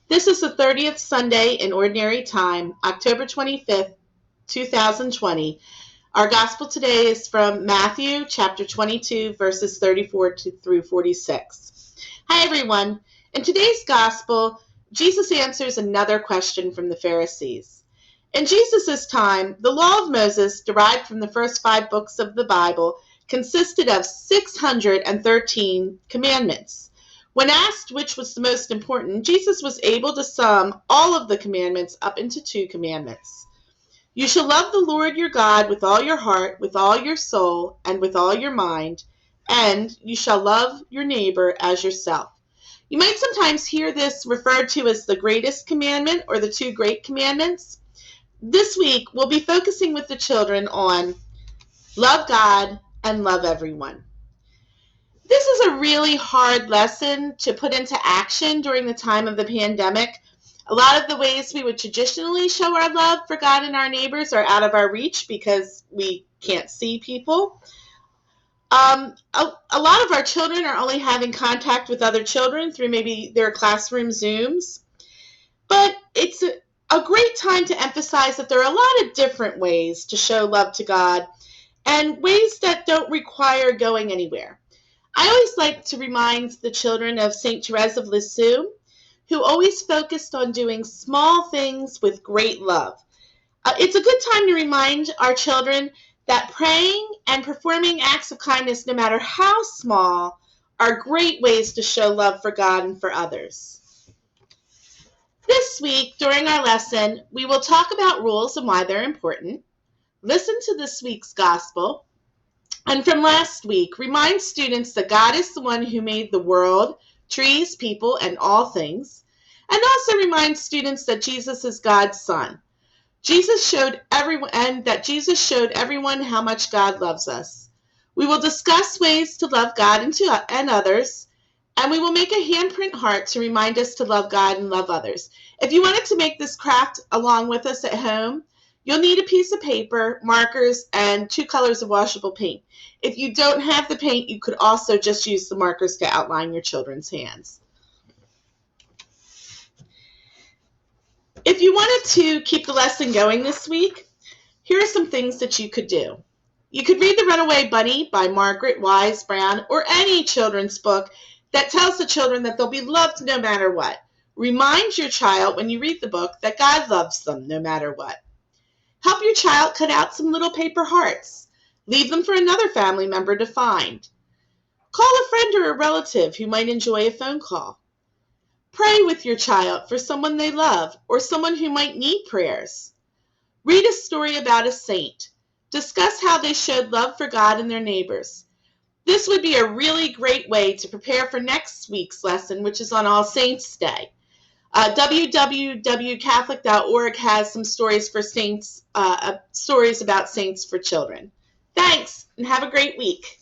This is the 30th Sunday in Ordinary Time, October 25th, 2020. Our gospel today is from Matthew chapter 22, verses 34 through 46. Hi, everyone. In today's gospel, Jesus answers another question from the Pharisees. In Jesus' time, the law of Moses, derived from the first 5 books of the Bible, consisted of 613 commandments. When asked which was the most important, Jesus was able to sum all of the commandments up into 2 commandments. You shall love the Lord your God with all your heart, with all your soul, and with all your mind, and you shall love your neighbor as yourself. You might sometimes hear this referred to as the greatest commandment or the 2 great commandments. This week, we'll be focusing with the children on love God and love everyone. This is a really hard lesson to put into action during the time of the pandemic. A lot of the ways we would traditionally show our love for God and our neighbors are out of our reach because we can't see people. A lot of our children are only having contact with other children through maybe their classroom Zooms. But it's a great time to emphasize that there are a lot of different ways to show love to God and ways that don't require going anywhere. I always like to remind the children of St. Therese of Lisieux, who always focused on doing small things with great love. It's a good time to remind our children that praying and performing acts of kindness, no matter how small, are great ways to show love for God and for others. This week, during our lesson, we will talk about rules and why they're important, listen to this week's gospel, and from last week, remind students that God is the one who made the world, trees, people, and all things, and also remind students that Jesus is God's Son. Jesus showed everyone how much God loves us. We will discuss ways to love God and others, and we will make a handprint heart to remind us to love God and love others. If you wanted to make this craft along with us at home, you'll need a piece of paper, markers, and 2 colors of washable paint. If you don't have the paint, you could also just use the markers to outline your children's hands. If you wanted to keep the lesson going this week, here are some things that you could do. You could read The Runaway Bunny by Margaret Wise Brown, or any children's book that tells the children that they'll be loved no matter what. Remind your child when you read the book that God loves them no matter what. Help your child cut out some little paper hearts. Leave them for another family member to find. Call a friend or a relative who might enjoy a phone call. Pray with your child for someone they love or someone who might need prayers. Read a story about a saint. Discuss how they showed love for God and their neighbors. This would be a really great way to prepare for next week's lesson, which is on All Saints' Day. www.catholic.org has some stories for saints, stories about saints for children. Thanks, and have a great week.